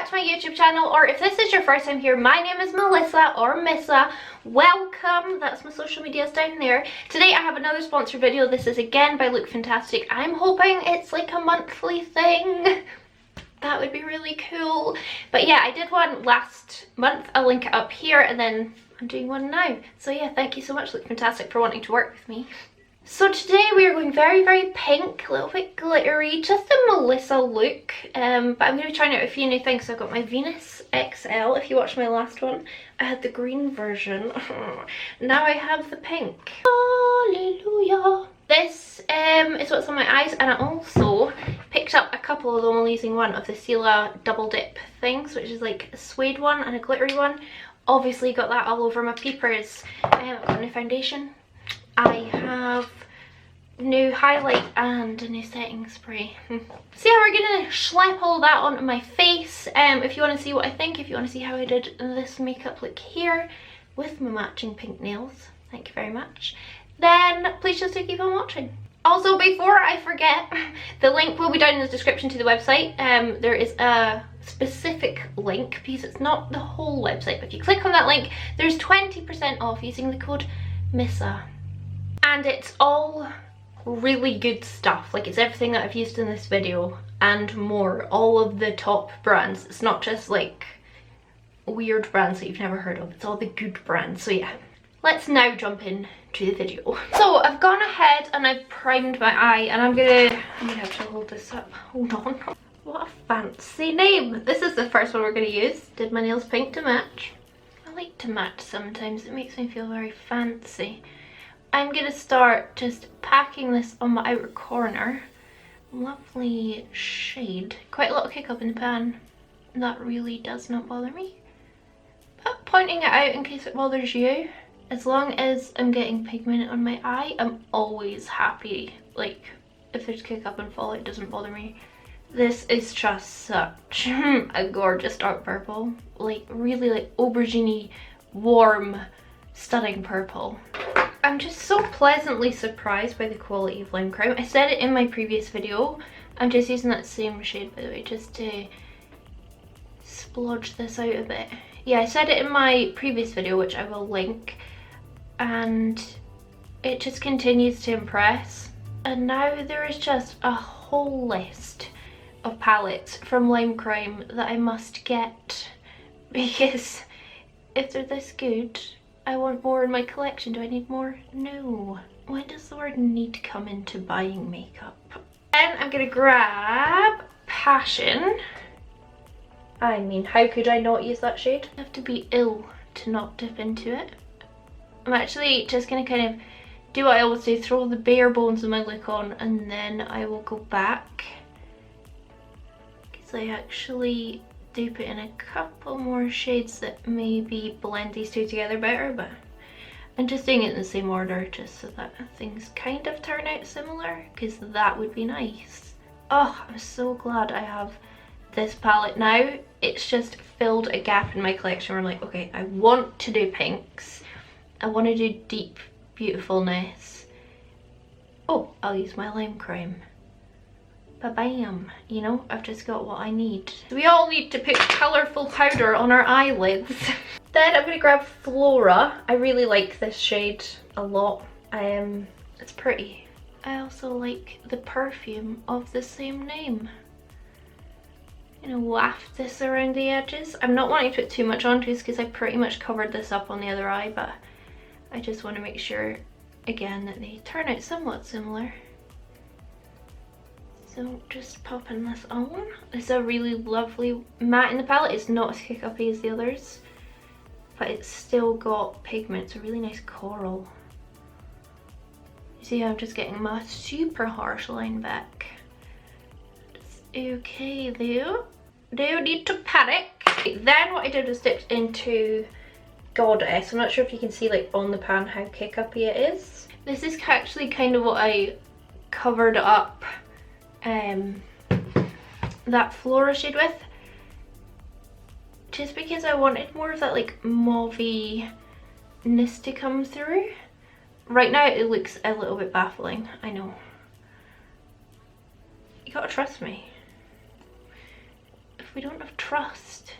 back to my YouTube channel, or if this is your first time here, my name is Melissa or Missa. Welcome. That's my social medias down there. Today I have another sponsored video. This is again by Look Fantastic. I'm hoping it's like a monthly thing. That would be really cool. But yeah, I did one last month. I'll link it up here, and then I'm doing one now. So yeah, thank you so much Look Fantastic for wanting to work with me. So today we are going very pink, a little bit glittery, just a Melissa look, but I'm going to be trying out a few new things. So I've got my Venus XL. If you watched my last one, I had the green version. Now I have the pink. Hallelujah. This is what's on my eyes, and I also picked up a couple of them while using one of the Stila double dip things, which is like a suede one and a glittery one. Obviously got that all over my peepers. I've got a new foundation. I have new highlight and a new setting spray. So yeah, we're gonna slap all that onto my face. If you want to see what I think, if you want to see how I did this makeup look here with my matching pink nails, thank you very much, then please just do keep on watching. Also, before I forget, the link will be down in the description to the website. There is a specific link because it's not the whole website, but if you click on that link, there's 20% off using the code MISSA. And it's all really good stuff. Like, it's everything that I've used in this video and more. All of the top brands. It's not just like weird brands that you've never heard of. It's all the good brands. So yeah, let's now jump in to the video. So I've gone ahead and I've primed my eye, and I'm gonna have to hold this up. Hold on. What a fancy name. This is the first one we're gonna use. Did my nails pink to match. I like to match sometimes. It makes me feel very fancy. I'm going to start just packing this on my outer corner. Lovely shade. Quite a lot of kick up in the pan. That really does not bother me. But pointing it out in case it bothers you. As long as I'm getting pigment on my eye, I'm always happy. Like, if there's kick up and fall, it doesn't bother me. This is just such a gorgeous dark purple. Like, really like aubergine-y, warm, stunning purple. I'm just so pleasantly surprised by the quality of Limecrime. I said it in my previous video. I'm just using that same shade, by the way, just to splodge this out a bit. Yeah, I said it in my previous video, which I will link, and it just continues to impress. And now there is just a whole list of palettes from Limecrime that I must get, because if they're this good, I want more in my collection. Do I need more? No. When does the word need come into buying makeup? Then I'm gonna grab Passion. I mean, how could I not use that shade? I have to be ill to not dip into it. I'm actually just gonna kind of do what I always do, throw the bare bones of my look on, and then I will go back, because I actually do put in a couple more shades that maybe blend these two together better, but I'm just doing it in the same order just so that things kind of turn out similar, because that would be nice. Oh, I'm so glad I have this palette now. It's just filled a gap in my collection where I'm like, okay, I want to do pinks, I want to do deep beautifulness. Oh, I'll use my Limecrime. Bam, you know, I've just got what I need. We all need to put colourful powder on our eyelids. Then I'm gonna grab Flora. I really like this shade a lot. It's pretty. I also like the perfume of the same name. You know, waft this around the edges. I'm not wanting to put too much on just because I pretty much covered this up on the other eye, but I just want to make sure again that they turn out somewhat similar. So just popping this on. It's a really lovely matte in the palette. It's not as kick-uppy as the others, but it's still got pigment. It's a really nice coral. You see how I'm just getting my super harsh line back. It's okay though. No need to panic. Then what I did was dipped into Goddess. I'm not sure if you can see like on the pan how kick-uppy it is. This is actually kind of what I covered up that Flora shade with, just because I wanted more of that like mauvey-ness to come through. Right now it looks a little bit baffling, I know. You gotta trust me. we don't have trust,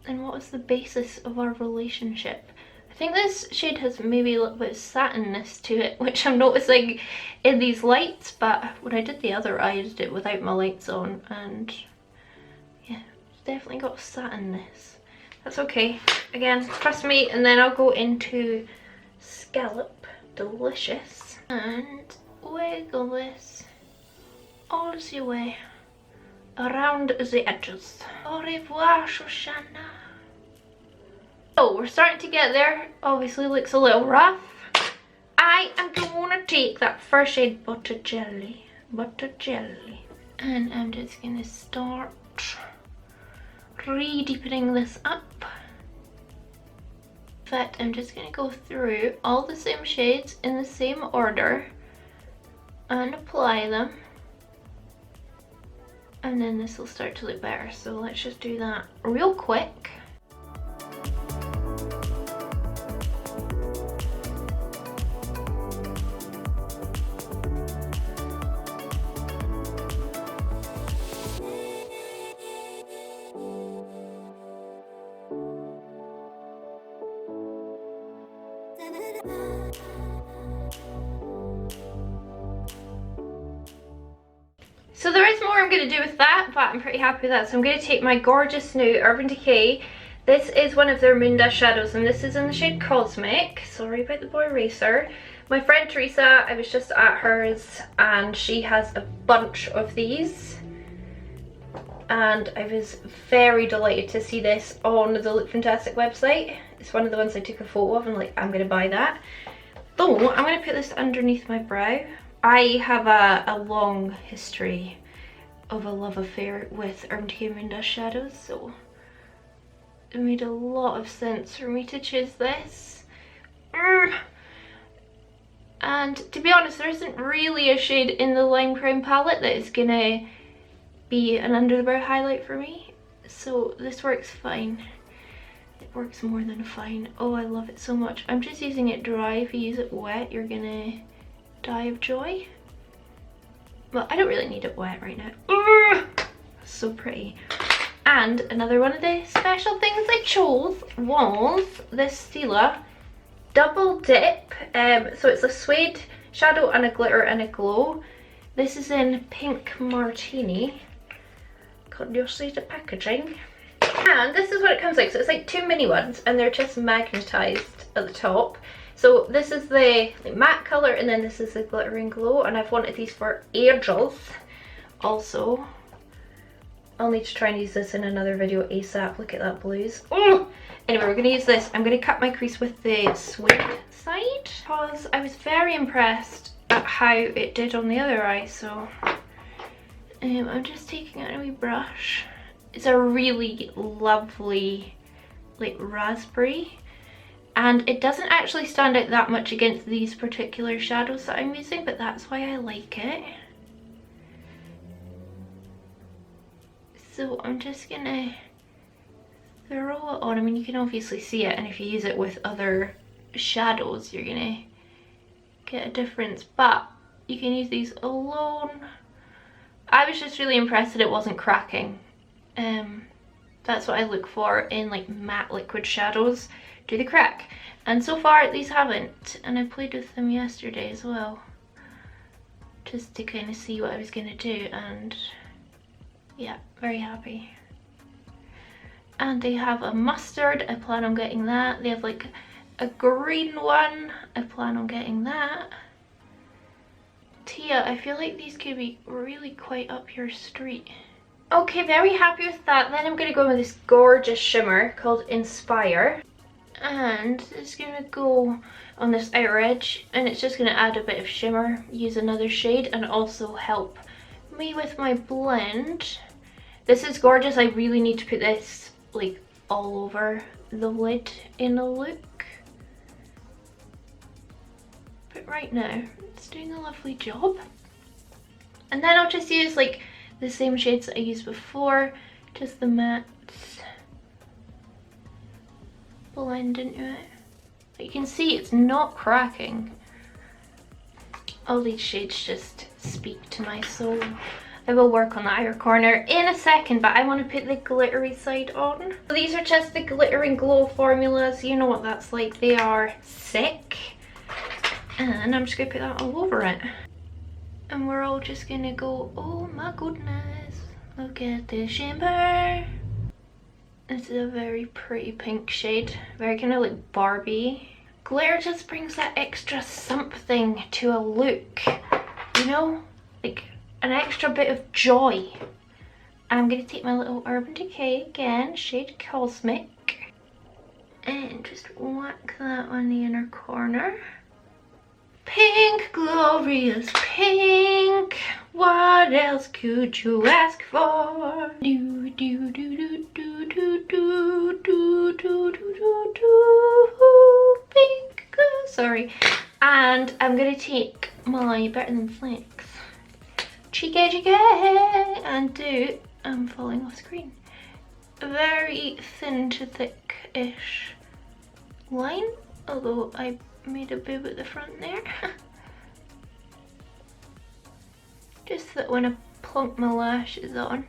then what is the basis of our relationship? I think this shade has maybe a little bit of satinness to it, which I'm noticing in these lights, but when I did the other eye, I did it without my lights on, and yeah, it's definitely got satinness. That's okay. Again, trust me, and then I'll go into Scallop Delicious and wiggle this all the way around the edges. Au revoir, Shoshana. So we're starting to get there. Obviously looks a little rough. I am gonna take that first shade, Butter Jelly, and I'm just gonna start re-deepening this up. In fact, I'm just gonna go through all the same shades in the same order and apply them, and then this will start to look better. So let's just do that real quick. So there is more I'm going to do with that, but I'm pretty happy with that. So I'm going to take my gorgeous new Urban Decay. This is one of their Moon Dust shadows, and this is in the shade Cosmic. Sorry about the boy eraser. My friend Teresa, I was just at hers, and she has a bunch of these. And I was very delighted to see this on the Look Fantastic website. It's one of the ones I took a photo of and like, I'm going to buy that. Though, I'm going to put this underneath my brow. I have a long history of a love affair with Urban Decay Moon Dust shadows, so it made a lot of sense for me to choose this. And to be honest, there isn't really a shade in the Limecrime palette that is going to be an under the brow highlight for me, so this works fine. It works more than fine. Oh, I love it so much. I'm just using it dry. If you use it wet, you're gonna die of joy. Well, I don't really need it wet right now. So pretty. And another one of the special things I chose was this Stila Double Dip. So it's a suede shadow and a glitter and a glow. This is in Pink Martini. Can't you see the packaging? And this is what it comes like. So it's like two mini ones, and they're just magnetized at the top. So this is the matte colour, and then this is the glitter and glow, and I've wanted these for ages. Also, I'll need to try and use this in another video ASAP. Look at that blues. Oh! Anyway, we're going to use this. I'm going to cut my crease with the suede side, because I was very impressed at how it did on the other eye. So I'm just taking out a wee brush. It's a really lovely like raspberry, and it doesn't actually stand out that much against these particular shadows that I'm using, but that's why I like it. So I'm just gonna throw it on. I mean, you can obviously see it, and if you use it with other shadows you're gonna get a difference, but you can use these alone. I was just really impressed that it wasn't cracking. That's what I look for in like matte liquid shadows. Do they crack? And so far these haven't, and I played with them yesterday as well, just to kind of see what I was gonna do, and yeah, very happy. And they have a mustard, I plan on getting that. They have like a green one, I plan on getting that. Tia, I feel like these could be really quite up your street. Okay, very happy with that. Then I'm going to go with this gorgeous shimmer called Inspire. And it's going to go on this outer edge, and it's just going to add a bit of shimmer, use another shade, and also help me with my blend. This is gorgeous. I really need to put this like all over the lid in a look. But right now, it's doing a lovely job. And then I'll just use like the same shades that I used before, just the mattes, blend into it. But you can see it's not cracking. All these shades just speak to my soul. I will work on the outer corner in a second, but I want to put the glittery side on. So these are just the Glitter and Glow formulas. You know what that's like. They are sick. And I'm just going to put that all over it. And we're all just going to go, oh my goodness, look at this shimmer. This is a very pretty pink shade. Very kind of like Barbie. Glitter just brings that extra something to a look. You know? Like an extra bit of joy. I'm going to take my little Urban Decay again, shade Cosmic. And just whack that on the inner corner. Pink, glorious pink. What else could you ask for? Do do do do do do do do do do do. Pink glow. Sorry. And I'm gonna take my Better Than Flex cheeky and do. I'm falling off screen. A very thin to thick-ish line, although I made a boob at the front there. Just that when I plonk my lashes on,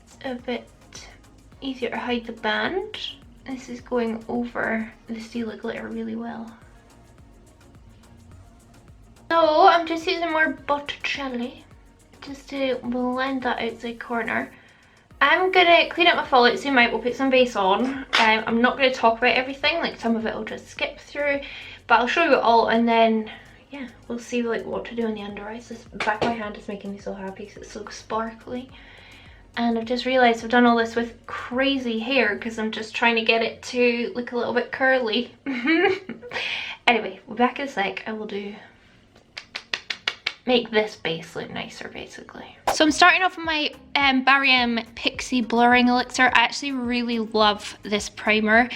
it's a bit easier to hide the band. This is going over the Stila glitter really well. So I'm just using more Botticelli just to blend that outside corner. I'm gonna clean up my fallout zoom out, we'll put some base on. I'm not gonna talk about everything, like some of it I'll just skip through, but I'll show you it all, and then yeah, we'll see like what to do on the under eyes. This back of my hand is making me so happy because it's so sparkly. And I've just realised I've done all this with crazy hair because I'm just trying to get it to look a little bit curly. Anyway, we're back in a sec. I will make this base look nicer basically. So I'm starting off with my Barry M Pixie Blurring Elixir. I actually really love this primer.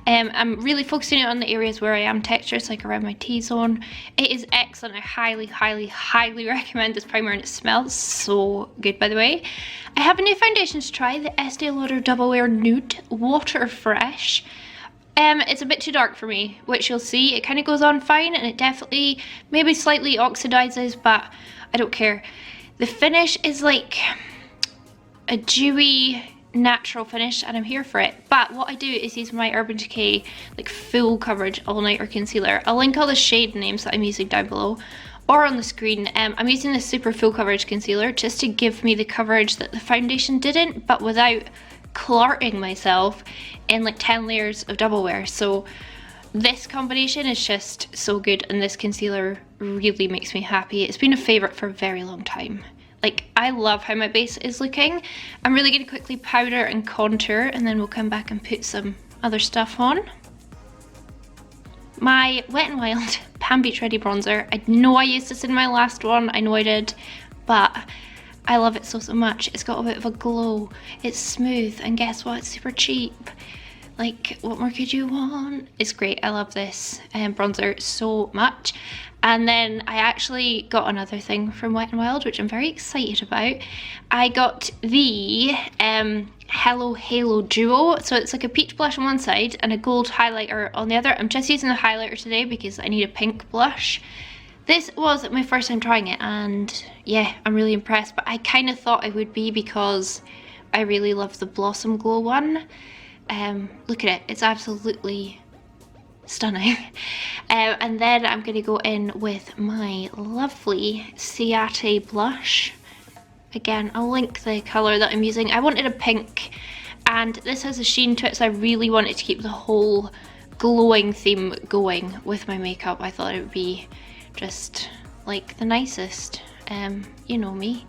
I'm really focusing on the areas where I am textures, like around my T-zone. It is excellent. I highly, highly, highly recommend this primer, and it smells so good, by the way. I have a new foundation to try, the Estee Lauder Double Wear Nude Water Fresh. It's a bit too dark for me, which you'll see. It kind of goes on fine, and it definitely maybe slightly oxidizes, but I don't care. The finish is like a dewy, natural finish, and I'm here for it. But what I do is use my Urban Decay like full coverage all-nighter concealer. I'll link all the shade names that I'm using down below or on the screen. I'm using this super full coverage concealer just to give me the coverage that the foundation didn't, but without clarting myself in like 10 layers of double wear. So this combination is just so good, and this concealer really makes me happy. It's been a favourite for a very long time. Like, I love how my base is looking. I'm really going to quickly powder and contour, and then we'll come back and put some other stuff on. My Wet n Wild Palm Beach Ready bronzer. I know I used this in my last one, I know I did, but I love it so, so much. It's got a bit of a glow, it's smooth, and guess what? It's super cheap. Like, what more could you want? It's great. I love this bronzer so much. And then I actually got another thing from Wet n Wild, which I'm very excited about. I got the Hello Halo Duo. So it's like a peach blush on one side and a gold highlighter on the other. I'm just using the highlighter today because I need a pink blush. This was my first time trying it, and yeah, I'm really impressed. But I kind of thought I would be because I really love the Blossom Glow one. Look at it, it's absolutely stunning. And then I'm going to go in with my lovely Ciate blush. Again, I'll link the colour that I'm using. I wanted a pink, and this has a sheen to it, so I really wanted to keep the whole glowing theme going with my makeup. I thought it would be just like the nicest. You know me.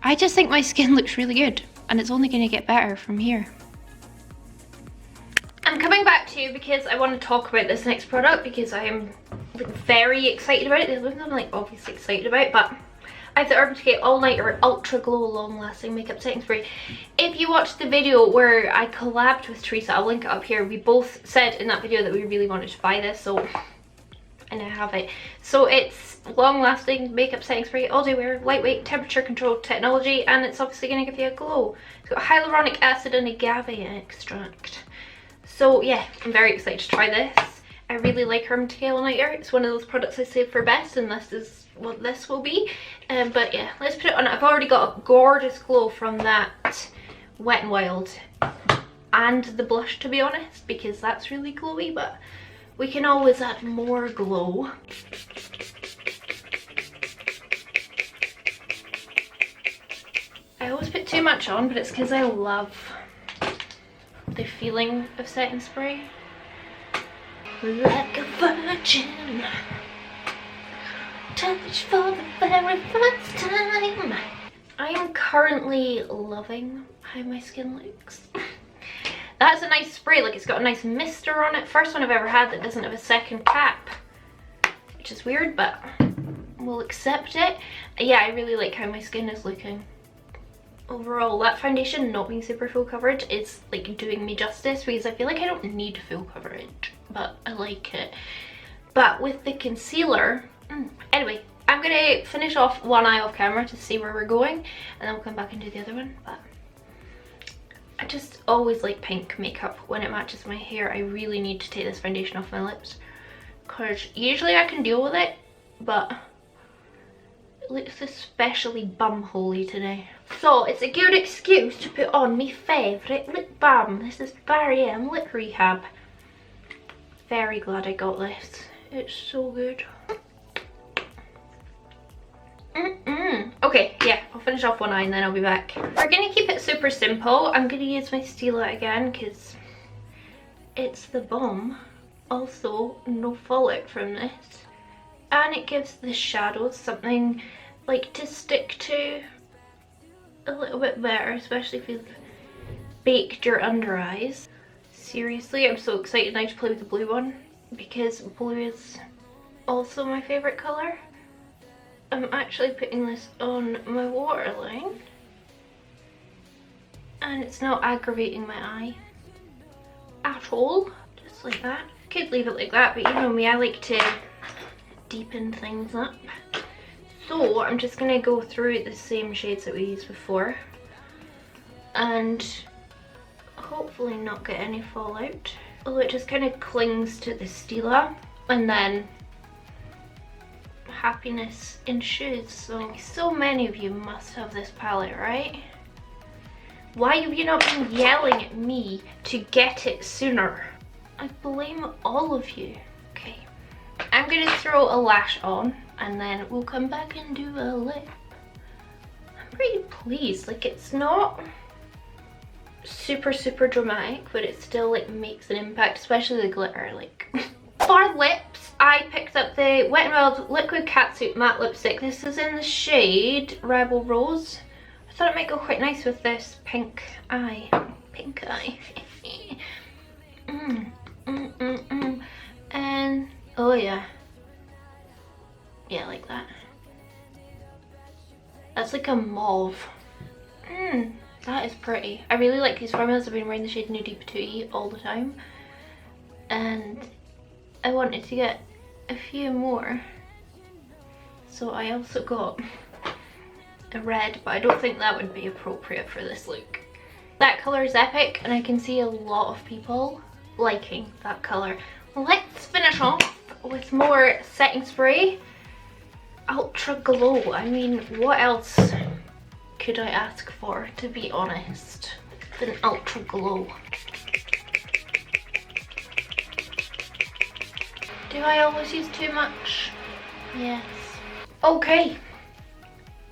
I just think my skin looks really good, and it's only going to get better from here. I'm coming back to you because I want to talk about this next product because I am like, very excited about it. There's one I'm like obviously excited about, but I have the Urban Decay All Nighter Ultra Glow Long Lasting Makeup Setting Spray. If you watched the video where I collabed with Teresa, I'll link it up here. We both said in that video that we really wanted to buy this, so I now have it. So it's long lasting makeup setting spray, all day wear, lightweight, temperature controlled technology, and it's obviously going to give you a glow. It's got hyaluronic acid and agave extract. So yeah, I'm very excited to try this. I really like Urban Decay All Nighter. It's one of those products I save for best, and this is what this will be. But yeah, let's put it on. I've already got a gorgeous glow from that Wet n Wild and the blush, to be honest, because that's really glowy, but we can always add more glow. I always put too much on, but it's because I love the feeling of setting spray. Like a virgin, touch for the very first time. I am currently loving how my skin looks. That's a nice spray, like it's got a nice mister on it. First one I've ever had that doesn't have a second cap, which is weird, but we'll accept it. Yeah, I really like how my skin is looking. Overall, that foundation not being super full coverage is like doing me justice, because I feel like I don't need full coverage, but I like it. But with the concealer, anyway, I'm gonna finish off one eye off camera to see where we're going, and then we'll come back and do the other one. But I just always like pink makeup when it matches my hair. I really need to take this foundation off my lips, because usually I can deal with it, but it looks especially bumholy today. So it's a good excuse to put on my favourite lip balm. This is M Lip Rehab. Very glad I got this. It's so good. Okay, yeah, I'll finish off one eye and then I'll be back. We're gonna keep it super simple. I'm gonna use my Stila again because it's the bomb. Also, no fallout from this. And it gives the shadows something like to stick to a little bit better, especially if you've baked your under eyes. Seriously, I'm so excited now to play with the blue one, because blue is also my favourite colour. I'm actually putting this on my waterline, and it's not aggravating my eye at all, just like that. Could leave it like that, but you know me, I like to deepen things up. So I'm just going to go through the same shades that we used before and hopefully not get any fallout. Although it just kind of clings to the Stila and then happiness ensues. So many of you must have this palette, right? Why have you not been yelling at me to get it sooner? I blame all of you. Okay, I'm going to throw a lash on and then we'll come back and do a lip. I'm pretty pleased. Like, it's not super dramatic, but it still like makes an impact, especially the glitter. Like for lips, I picked up the Wet n Wild Liquid Catsuit Matte Lipstick. This is in the shade Rebel Rose. I thought it might go quite nice with this pink eye. Pink eye. And oh yeah, like that. That's like a mauve. That is pretty. I really like these formulas. I've been wearing the shade Nude Patootie all the time, and I wanted to get a few more, so I also got a red, but I don't think that would be appropriate for this look. That colour is epic, and I can see a lot of people liking that colour. Let's finish off with more setting spray. Ultra Glow. I mean, what else could I ask for, to be honest, than Ultra Glow? Do I always use too much? Yes. Okay.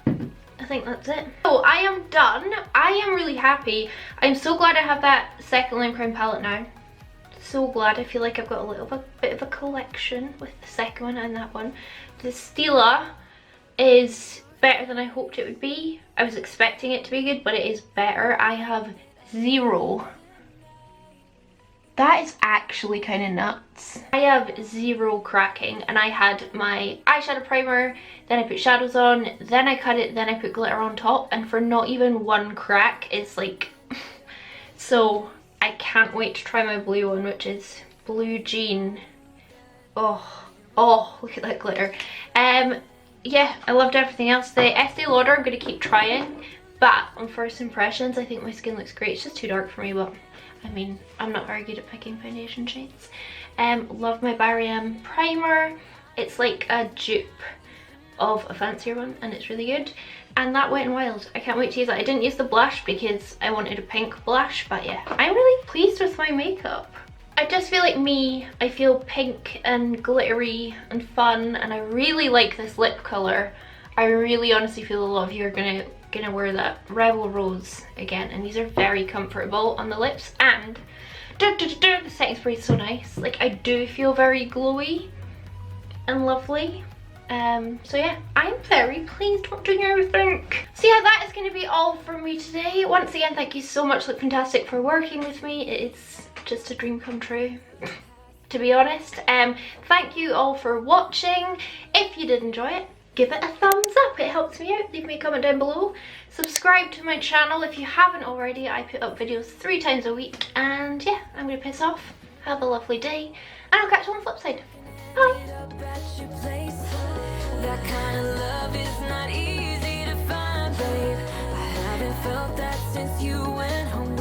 I think that's it. So I am done. I am really happy. I'm so glad I have that second Limecrime palette now. So glad. I feel like I've got a little bit of a collection with the second one and that one. The Stila is better than I hoped it would be. I was expecting it to be good, but it is better. I have 0. That is actually kind of nuts. I have 0 cracking, and I had my eyeshadow primer, then I put shadows on, then I cut it, then I put glitter on top, and for not even 1 crack, it's like... So I can't wait to try my blue one, which is Blue Jean. Oh, look at that glitter. Yeah, I loved everything else. The Estee Lauder I'm going to keep trying, but on first impressions I think my skin looks great. It's just too dark for me, but I mean, I'm not very good at picking foundation shades. Love my M primer. It's like a dupe of a fancier one, and it's really good. And that Wet n Wild, I can't wait to use that. I didn't use the blush because I wanted a pink blush, but yeah, I'm really pleased with my makeup. I just feel like me, I feel pink and glittery and fun, and I really like this lip colour. I really honestly feel a lot of you are gonna wear that Rebel Rose again, and these are very comfortable on the lips, and the setting spray is so nice. Like, I do feel very glowy and lovely. So yeah, I'm very pleased. What do you think? So yeah, that is going to be all from me today. Once again, thank you so much, Look Fantastic, for working with me. It's just a dream come true, to be honest. Thank you all for watching. If you did enjoy it, give it a thumbs up, it helps me out. Leave me a comment down below. Subscribe to my channel if you haven't already. I put up videos 3 times a week, and yeah, I'm gonna piss off. Have a lovely day, and I'll catch you on the flip side. Bye. That kind of love is not easy to find, babe. I haven't felt that since you went home.